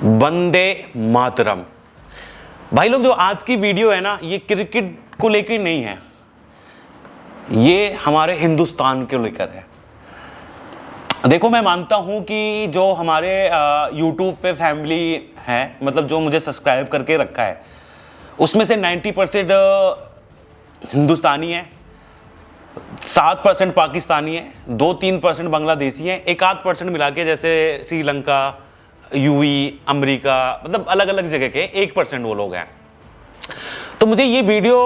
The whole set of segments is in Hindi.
वंदे मातरम। भाई लोग, जो आज की वीडियो है ना, ये क्रिकेट को लेकर नहीं है, ये हमारे हिंदुस्तान को लेकर है। देखो, मैं मानता हूँ कि जो हमारे यूट्यूब पे फैमिली है, मतलब जो मुझे सब्सक्राइब करके रखा है, उसमें से 90% हिंदुस्तानी है, 7% पाकिस्तानी है, 2-3% बांग्लादेशी है, 1-8% मिला के जैसे श्रीलंका, यूएई, अमेरिका, मतलब अलग अलग जगह के 1% वो लोग हैं। तो मुझे ये वीडियो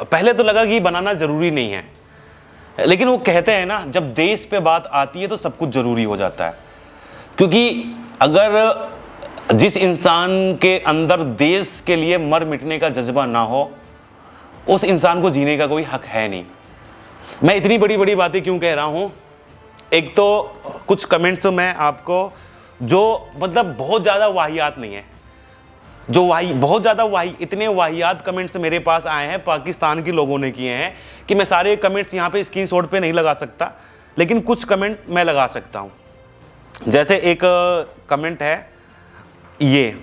पहले तो लगा कि बनाना ज़रूरी नहीं है, लेकिन वो कहते हैं ना, जब देश पे बात आती है तो सब कुछ ज़रूरी हो जाता है। क्योंकि अगर जिस इंसान के अंदर देश के लिए मर मिटने का जज्बा ना हो, उस इंसान को जीने का कोई हक है नहीं। मैं इतनी बड़ी बड़ी बातें क्यों कह रहा हूँ? एक तो कुछ कमेंट्स तो मैं आपको, जो मतलब बहुत ज़्यादा वाहियात नहीं है, जो बहुत ज़्यादा इतने वाहियात कमेंट्स मेरे पास आए हैं, पाकिस्तान के लोगों ने किए हैं कि मैं सारे कमेंट्स यहाँ पे स्क्रीनशॉट पे नहीं लगा सकता, लेकिन कुछ कमेंट मैं लगा सकता हूँ। जैसे एक कमेंट है ये,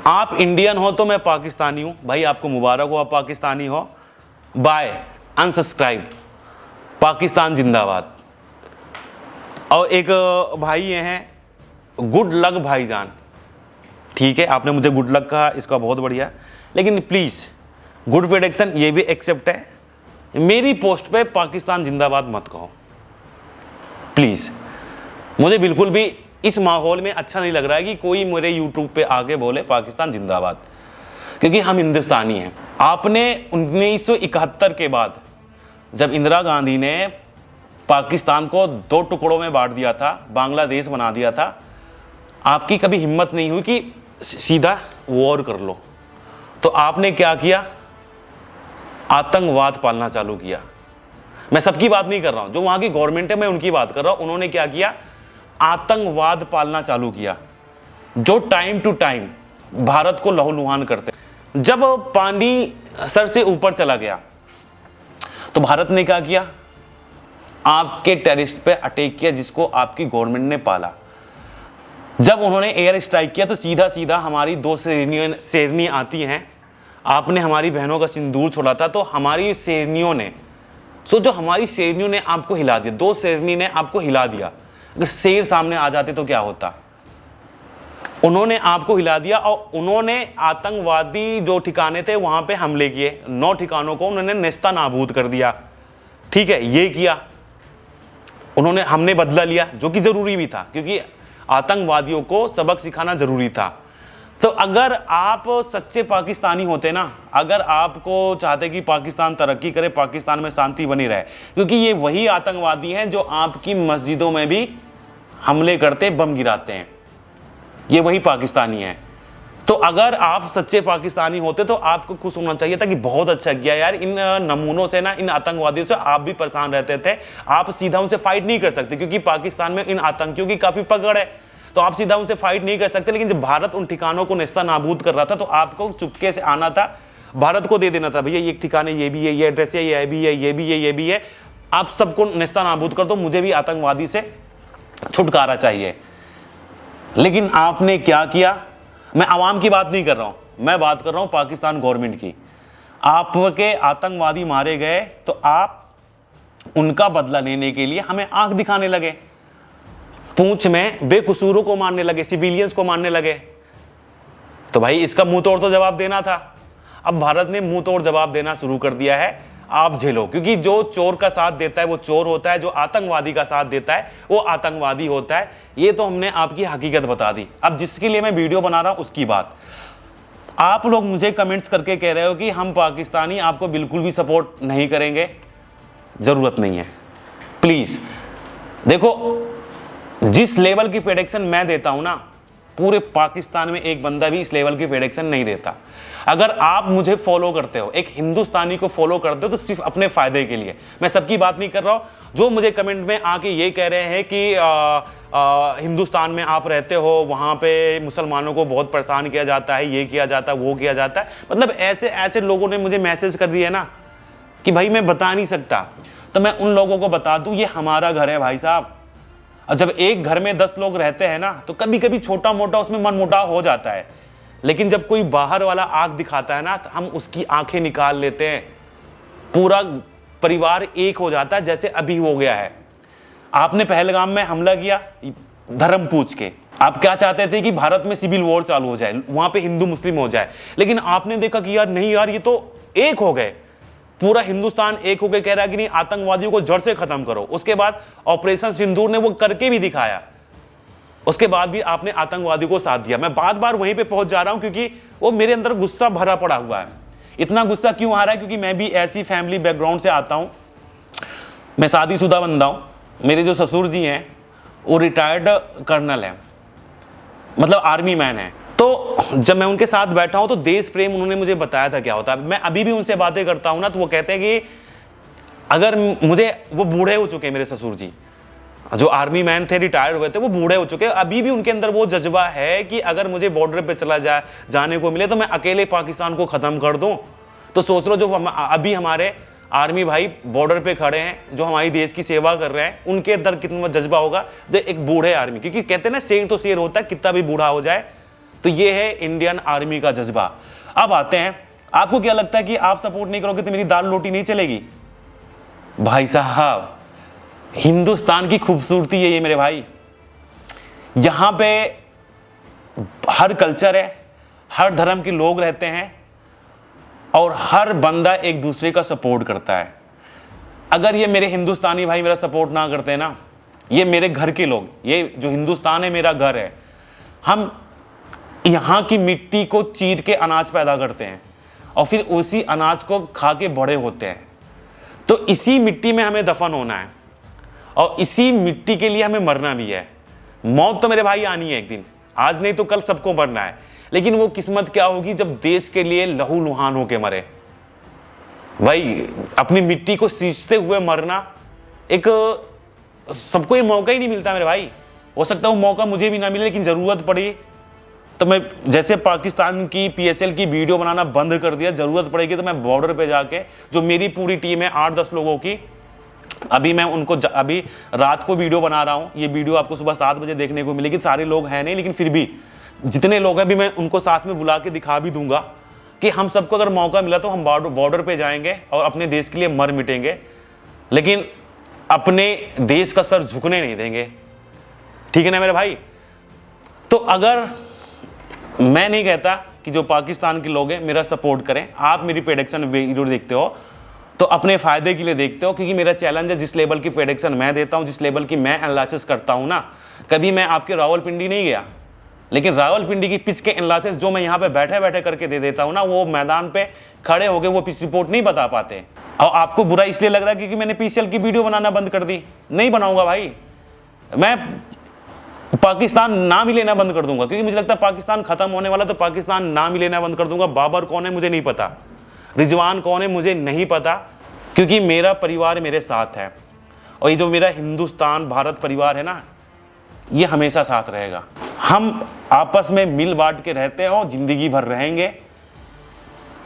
आप इंडियन हो तो मैं पाकिस्तानी हूँ। भाई, आपको मुबारक हो, आप पाकिस्तानी हो। बाय, अनसब्सक्राइब, पाकिस्तान जिंदाबाद। और एक भाई ये हैं, गुड लक भाईजान। ठीक है, आपने मुझे गुड लक कहा, इसका बहुत बढ़िया, लेकिन प्लीज़ गुड प्रेडिक्शन ये भी एक्सेप्ट है। मेरी पोस्ट पे पाकिस्तान जिंदाबाद मत कहो प्लीज़। मुझे बिल्कुल भी इस माहौल में अच्छा नहीं लग रहा है कि कोई मेरे यूट्यूब पे आके बोले पाकिस्तान जिंदाबाद, क्योंकि हम हिंदुस्तानी हैं। आपने 1971 के बाद जब इंदिरा गांधी ने पाकिस्तान को 2 टुकड़ों में बांट दिया था, बांग्लादेश बना दिया था, आपकी कभी हिम्मत नहीं हुई कि सीधा वॉर कर लो। तो आपने क्या किया? आतंकवाद पालना चालू किया। मैं सबकी बात नहीं कर रहा हूं, जो वहां की गवर्नमेंट है मैं उनकी बात कर रहा हूं। उन्होंने क्या किया? आतंकवाद पालना चालू किया, जो टाइम टू टाइम भारत को लहूलुहान करते। जब पानी सर से ऊपर चला गया तो भारत ने क्या किया? आपके टेररिस्ट पे अटैक किया, जिसको आपकी गवर्नमेंट ने पाला। जब उन्होंने एयर स्ट्राइक किया तो सीधा सीधा हमारी 2 शेरनी आती हैं। आपने हमारी बहनों का सिंदूर छोड़ा था, तो हमारी शेरनियों ने, सोचो, हमारी शेरनियों ने आपको हिला दिया। 2 शेरनी ने आपको हिला दिया। अगर शेर सामने आ जाते तो क्या होता? उन्होंने आपको हिला दिया और उन्होंने आतंकवादी जो ठिकाने थे वहां पे हमले किए। 9 ठिकानों को उन्होंने नेस्ता नाबूद कर दिया। ठीक है, ये किया उन्होंने। हमने बदला लिया, जो कि जरूरी भी था, क्योंकि आतंकवादियों को सबक सिखाना जरूरी था। तो अगर आप सच्चे पाकिस्तानी होते ना, अगर आपको चाहते कि पाकिस्तान तरक्की करे, पाकिस्तान में शांति बनी रहे, क्योंकि ये वही आतंकवादी हैं जो आपकी मस्जिदों में भी हमले करते, बम गिराते हैं, ये वही पाकिस्तानी हैं। तो अगर आप सच्चे पाकिस्तानी होते तो आपको खुश होना चाहिए था कि बहुत अच्छा किया यार, इन नमूनों से ना, इन आतंकवादियों से आप भी परेशान रहते थे। आप सीधा उनसे फाइट नहीं कर सकते, क्योंकि पाकिस्तान में इन आतंकियों की काफ़ी पकड़ है, तो आप सीधा उनसे फाइट नहीं कर सकते। लेकिन जब भारत उन ठिकानों को नेस्ता नाबूद कर रहा था, तो आपको चुपके से आना था, भारत को दे देना था, भैया ये ठिकाने ये भी है, ये एड्रेस है, ये भी है, ये भी है, ये भी है, आप सबको नेस्ता नाबूद कर दो, मुझे भी आतंकवादी से छुटकारा चाहिए। लेकिन आपने क्या किया? मैं आवाम की बात नहीं कर रहा हूं, मैं बात कर रहा हूं पाकिस्तान गवर्नमेंट की। आपके आतंकवादी मारे गए तो आप उनका बदला लेने के लिए हमें आंख दिखाने लगे, पूंछ में बेकसूरों को मारने लगे, सिविलियंस को मारने लगे। तो भाई, इसका मुंह तोड़ तो जवाब देना था। अब भारत ने मुंह तोड़ जवाब देना शुरू कर दिया है। आप झेलो, क्योंकि जो चोर का साथ देता है वो चोर होता है, जो आतंकवादी का साथ देता है वो आतंकवादी होता है। ये तो हमने आपकी हकीकत बता दी। अब जिसके लिए मैं वीडियो बना रहा हूं उसकी बात। आप लोग मुझे कमेंट्स करके कह रहे हो कि हम पाकिस्तानी आपको बिल्कुल भी सपोर्ट नहीं करेंगे। जरूरत नहीं है, प्लीज देखो, जिस लेवल की प्रेडिक्शन मैं देता हूं ना, पूरे पाकिस्तान में एक बंदा भी इस लेवल की प्रेडिक्शन नहीं देता। अगर आप मुझे फॉलो करते हो, एक हिंदुस्तानी को फॉलो करते हो, तो सिर्फ अपने फायदे के लिए। मैं सबकी बात नहीं कर रहा हूं। जो मुझे कमेंट में आके ये कह रहे हैं कि हिंदुस्तान में आप रहते हो, वहां पे मुसलमानों को बहुत परेशान किया जाता है, ये किया जाता है, वो किया जाता है, मतलब ऐसे ऐसे लोगों ने मुझे मैसेज कर दिए ना कि भाई मैं बता नहीं सकता। तो मैं उन लोगों को बता दूं, ये हमारा घर है भाई साहब। और जब एक घर में 10 लोग रहते हैं ना, तो कभी कभी छोटा मोटा उसमें मन मुटाव हो जाता है, लेकिन जब कोई बाहर वाला आंख दिखाता है ना, तो हम उसकी आंखें निकाल लेते हैं, पूरा परिवार एक हो जाता है, जैसे अभी हो गया है। आपने पहलगाम में हमला किया धर्म पूछ के, आप क्या चाहते थे कि भारत में सिविल वॉर चालू हो जाए, वहां पे हिंदू मुस्लिम हो जाए, लेकिन आपने देखा कि यार नहीं यार, ये तो एक हो गए, पूरा हिंदुस्तान एक होकर कह रहा है कि नहीं, आतंकवादियों को जड़ से खत्म करो। उसके बाद ऑपरेशन सिंदूर ने वो करके भी दिखाया, उसके बाद भी आपने आतंकवादियों को साथ दिया। मैं बार बार वहीं पे पहुंच जा रहा हूं क्योंकि वो मेरे अंदर गुस्सा भरा पड़ा हुआ है। इतना गुस्सा क्यों आ रहा है? क्योंकि मैं भी ऐसी फैमिली बैकग्राउंड से आता हूं, मैं शादीशुदा बंदा हूं। मेरे जो ससुर जी हैं वो रिटायर्ड कर्नल हैं, मतलब आर्मी मैन है। तो जब मैं उनके साथ बैठा हूं तो देश प्रेम उन्होंने मुझे बताया था क्या होता है। मैं अभी भी उनसे बातें करता हूं ना, तो वो कहते हैं कि अगर मुझे, वो बूढ़े हो चुके हैं मेरे ससुर जी, जो आर्मी मैन थे, रिटायर हुए थे, वो बूढ़े हो चुके हैं, अभी भी उनके अंदर वो जज्बा है कि अगर मुझे बॉर्डर पे जाने को मिले तो मैं अकेले पाकिस्तान को खत्म कर दूं। तो सोच लो, जो अभी हमारे आर्मी भाई बॉर्डर पे खड़े हैं, जो हमारी देश की सेवा कर रहे हैं, उनके अंदर कितना जज्बा होगा जो एक बूढ़े आर्मी, क्योंकि कहते हैं ना शेर तो शेर होता है, कितना भी बूढ़ा हो जाए। तो ये है इंडियन आर्मी का जज्बा। अब आते हैं, आपको क्या लगता है कि आप सपोर्ट नहीं करोगे तो मेरी दाल रोटी नहीं चलेगी? भाई साहब, हिंदुस्तान की खूबसूरती है ये मेरे भाई, यहां पे हर कल्चर है, हर धर्म के लोग रहते हैं और हर बंदा एक दूसरे का सपोर्ट करता है। अगर ये मेरे हिंदुस्तानी भाई मेरा सपोर्ट ना करते ना, ये मेरे घर के लोग, ये जो हिंदुस्तान है मेरा घर है, हम यहाँ की मिट्टी को चीर के अनाज पैदा करते हैं और फिर उसी अनाज को खा के बड़े होते हैं। तो इसी मिट्टी में हमें दफन होना है और इसी मिट्टी के लिए हमें मरना भी है। मौत तो मेरे भाई आनी है एक दिन, आज नहीं तो कल सबको मरना है, लेकिन वो किस्मत क्या होगी जब देश के लिए लहू लुहान होके मरे। भाई अपनी मिट्टी को सींचते हुए मरना, एक सबको ये मौका ही नहीं मिलता मेरे भाई। हो सकता है वो मौका मुझे भी ना मिले, लेकिन जरूरत पड़ी तो मैं, जैसे पाकिस्तान की PSL की वीडियो बनाना बंद कर दिया, जरूरत पड़ेगी तो मैं बॉर्डर पे जाके, जो मेरी पूरी टीम है 8-10 लोगों की, अभी मैं उनको अभी रात को वीडियो बना रहा हूँ, ये वीडियो आपको सुबह 7 बजे देखने को मिलेगी। सारे लोग हैं नहीं, लेकिन फिर भी जितने लोग हैं भी मैं उनको साथ में बुला के दिखा भी दूंगा कि हम सबको अगर मौका मिला तो हम बॉर्डर पे जाएंगे और अपने देश के लिए मर मिटेंगे, लेकिन अपने देश का सर झुकने नहीं देंगे। ठीक है ना मेरे भाई? तो अगर मैं नहीं कहता कि जो पाकिस्तान के लोग हैं मेरा सपोर्ट करें, आप मेरी प्रेडिक्शन वीडियो देखते हो तो अपने फायदे के लिए देखते हो, क्योंकि मेरा चैलेंज है, जिस लेवल की प्रेडिक्शन मैं देता हूं, जिस लेवल की मैं एनालिसिस करता हूं ना, कभी मैं आपके रावलपिंडी नहीं गया, लेकिन रावलपिंडी की पिच के एनालिसिस जो मैं यहाँ पे बैठे बैठे करके दे देता हूं ना, वो मैदान पे खड़े होकर वो पिच रिपोर्ट नहीं बता पाते। और आपको बुरा इसलिए लग रहा है क्योंकि मैंने PCL की वीडियो बनाना बंद कर दी। नहीं बनाऊंगा भाई, मैं पाकिस्तान नाम ही लेना बंद कर दूंगा, क्योंकि मुझे लगता है पाकिस्तान खत्म होने वाला, तो पाकिस्तान नाम ही लेना बंद कर दूंगा। बाबर कौन है मुझे नहीं पता, रिजवान कौन है मुझे नहीं पता, क्योंकि मेरा परिवार मेरे साथ है और ये जो मेरा हिंदुस्तान भारत परिवार है ना, ये हमेशा साथ रहेगा। हम आपस में मिल बांट के रहते हैं और जिंदगी भर रहेंगे।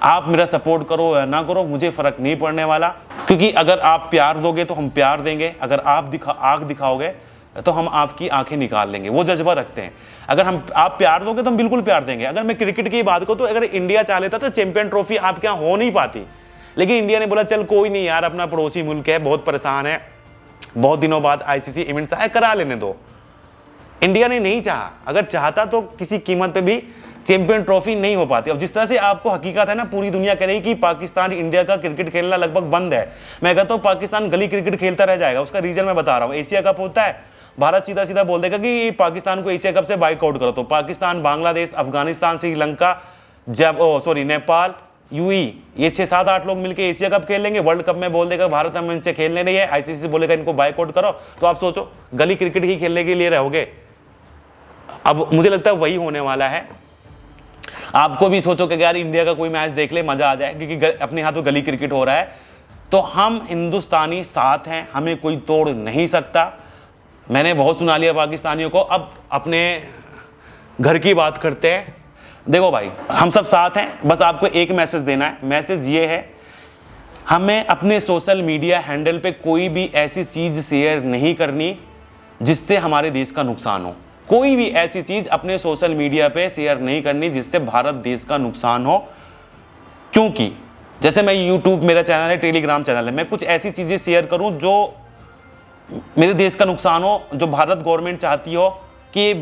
आप मेरा सपोर्ट करो या ना करो, मुझे फर्क नहीं पड़ने वाला, क्योंकि अगर आप प्यार दोगे तो हम प्यार देंगे, अगर आप आंख दिखाओगे तो हम आपकी आंखें निकाल लेंगे। वो जज्बा रखते हैं। अगर आप प्यार दोगे तो हम बिल्कुल प्यार देंगे। अगर मैं क्रिकेट की बात करूं तो अगर इंडिया चाह लेता तो चैंपियन ट्रॉफी आपके यहाँ हो नहीं पाती, लेकिन इंडिया ने बोला चल कोई नहीं यार, अपना पड़ोसी मुल्क है, बहुत परेशान है, बहुत दिनों बाद ICC इवेंट आए, करा लेने दो। इंडिया ने नहीं चाहा, अगर चाहता तो किसी कीमत पे भी चैंपियन ट्रॉफी नहीं हो पाती। अब जिस तरह से आपको हकीकत है ना, पूरी दुनिया कह रही कि पाकिस्तान इंडिया का क्रिकेट खेलना लगभग बंद है, मैं कहता हूँ पाकिस्तान गली क्रिकेट खेलता रह जाएगा। उसका रीजन मैं बता रहा हूँ, एशिया कप होता है, भारत सीधा सीधा बोल देगा कि पाकिस्तान को एशिया कप से बाइकआउट करो, तो पाकिस्तान, बांग्लादेश, अफगानिस्तान, श्रीलंका, नेपाल, UAE, ये 6-7-8 लोग मिलकर एशिया कप खेल लेंगे। वर्ल्ड कप में बोल देगा भारत हम इनसे खेलने नहीं है, ICC बोलेगा इनको बाइकआउट करो, तो आप सोचो गली क्रिकेट ही खेलने के लिए रहोगे। अब मुझे लगता है वही होने वाला है। आपको भी सोचो कि यार इंडिया का कोई मैच देख ले, मजा आ जाए, क्योंकि अपने यहाँ तो गली क्रिकेट हो रहा है। तो हम हिंदुस्तानी साथ हैं, हमें कोई तोड़ नहीं सकता। मैंने बहुत सुना लिया पाकिस्तानियों को, अब अपने घर की बात करते हैं। देखो भाई, हम सब साथ हैं, बस आपको एक मैसेज देना है। मैसेज ये है, हमें अपने सोशल मीडिया हैंडल पे कोई भी ऐसी चीज़ शेयर नहीं करनी जिससे हमारे देश का नुकसान हो। कोई भी ऐसी चीज अपने सोशल मीडिया पे शेयर नहीं करनी जिससे भारत देश का नुकसान हो, क्योंकि जैसे मैं यूट्यूब मेरा चैनल है, टेलीग्राम चैनल है, मैं कुछ ऐसी चीजें शेयर करूं जो मेरे देश का नुकसान हो, जो भारत गवर्नमेंट चाहती हो कि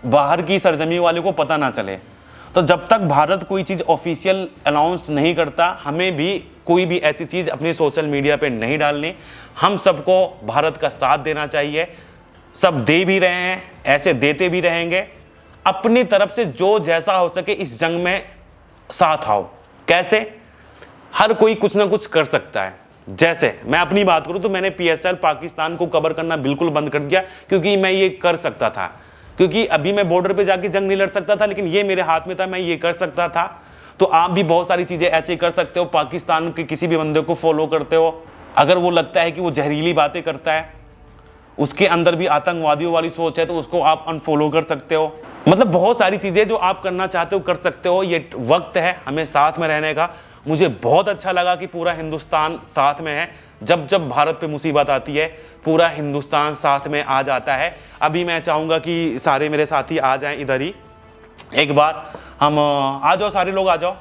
बाहर की सरजमी वाले को पता ना चले। तो जब तक भारत कोई चीज़ ऑफिशियल अनाउंस नहीं करता, हमें भी कोई भी ऐसी चीज़ अपने सोशल मीडिया पे नहीं डालनी। हम सबको भारत का साथ देना चाहिए, सब दे भी रहे हैं, ऐसे देते भी रहेंगे। अपनी तरफ से जो जैसा हो सके इस जंग में साथ आओ। कैसे? हर कोई कुछ ना कुछ कर सकता है। जैसे मैं अपनी बात करूं तो मैंने PSL पाकिस्तान को कवर करना बिल्कुल बंद कर दिया, क्योंकि मैं ये कर सकता था, क्योंकि अभी मैं बॉर्डर पे जाके जंग नहीं लड़ सकता था, लेकिन ये मेरे हाथ में था, मैं ये कर सकता था। तो आप भी बहुत सारी चीज़ें ऐसे कर सकते हो। पाकिस्तान के किसी भी बंदे को फॉलो करते हो, अगर वो लगता है कि वो जहरीली बातें करता है, उसके अंदर भी आतंकवादियों वाली सोच है, तो उसको आप अनफॉलो कर सकते हो। मतलब बहुत सारी चीज़ें जो आप करना चाहते हो कर सकते हो। ये वक्त है हमें साथ में रहने का। मुझे बहुत अच्छा लगा कि पूरा हिंदुस्तान साथ में है। जब जब भारत पे मुसीबत आती है पूरा हिंदुस्तान साथ में आ जाता है। अभी मैं चाहूँगा कि सारे मेरे साथी आ जाएं इधर ही एक बार। हम आ जाओ, सारे लोग आ जाओ,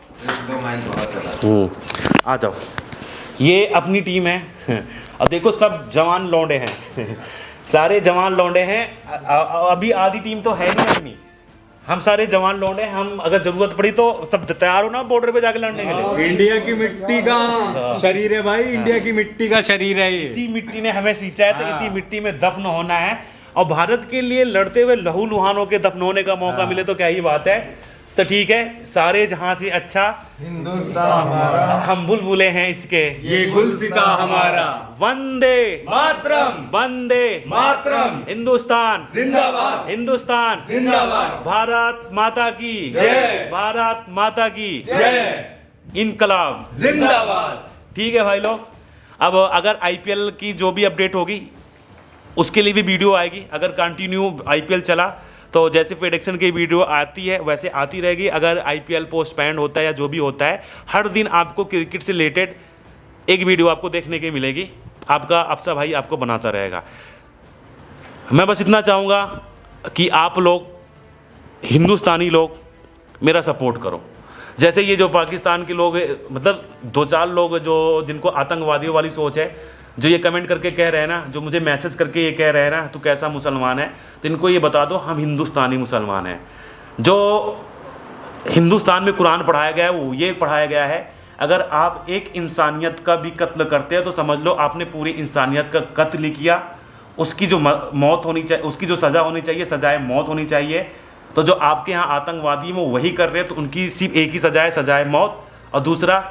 आ जाओ। ये अपनी टीम है और देखो सब जवान लौंडे हैं सारे जवान लौंडे हैं। अभी आधी टीम तो है नहीं अपनी, हम सारे जवान लौंडे। हम अगर जरूरत पड़ी तो सब तैयार हो ना बॉर्डर पे जाके लड़ने के लिए। इंडिया की मिट्टी का शरीर है भाई, इंडिया की मिट्टी का शरीर है ये। इसी मिट्टी ने हमें सींचा है, तो इसी मिट्टी में दफन होना है। और भारत के लिए लड़ते हुए लहू लुहानों के दफन होने का मौका मिले तो क्या ही बात है। तो ठीक है, सारे जहां से अच्छा हिंदुस्तान हमारा, हम बुलबुले हैं इसके, ये गुलसिता हमारा। वंदे मातरम, वंदे मातरम। हिंदुस्तान जिंदाबाद, हिंदुस्तान जिंदाबाद। भारत माता की जय, भारत माता की जय, इनकलाब जिंदाबाद। ठीक है भाई लोग। अब अगर IPL की जो भी अपडेट होगी उसके लिए भी वीडियो आएगी। अगर कंटिन्यू IPL चला तो जैसे प्रेडिक्शन की वीडियो आती है वैसे आती रहेगी। अगर IPL पोस्टपोन्ड होता है या जो भी होता है, हर दिन आपको क्रिकेट से रिलेटेड एक वीडियो आपको देखने की मिलेगी। आपका अफसा भाई आपको बनाता रहेगा। मैं बस इतना चाहूँगा कि आप लोग हिंदुस्तानी लोग मेरा सपोर्ट करो। जैसे ये जो पाकिस्तान के लोग, मतलब 2-4 लोग जो जिनको आतंकवादियों वाली सोच है, जो ये कमेंट करके कह रहे हैं ना, जो मुझे मैसेज करके ये कह रहे हैं ना तू कैसा मुसलमान है, तो इनको ये बता दो हम हिंदुस्तानी मुसलमान हैं। जो हिंदुस्तान में कुरान पढ़ाया गया है वो ये पढ़ाया गया है, अगर आप एक इंसानियत का भी कत्ल करते हैं तो समझ लो आपने पूरी इंसानियत का कत्ल किया। उसकी जो मौत होनी चाहिए, उसकी जो सज़ा होनी चाहिए, सजाए मौत होनी चाहिए। तो जो आपके यहाँ आतंकवादी वो वही कर रहे हैं, तो उनकी सिर्फ एक ही सजा है, सजाए मौत। और दूसरा,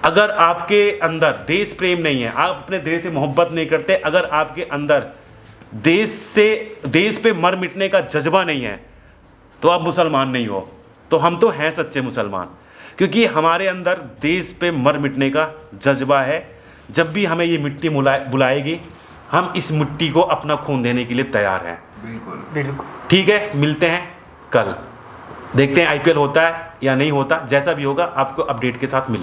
अगर आपके अंदर देश प्रेम नहीं है, आप अपने देश से मोहब्बत नहीं करते, अगर आपके अंदर देश पे मर मिटने का जज्बा नहीं है, तो आप मुसलमान नहीं हो। तो हम तो हैं सच्चे मुसलमान, क्योंकि हमारे अंदर देश पे मर मिटने का जज्बा है। जब भी हमें ये मिट्टी बुलाएगी, हम इस मिट्टी को अपना खून देने के लिए तैयार हैं। बिल्कुल। ठीक है, मिलते हैं कल, देखते हैं IPL होता है या नहीं होता। जैसा भी होगा आपको अपडेट के साथ मिलेगा।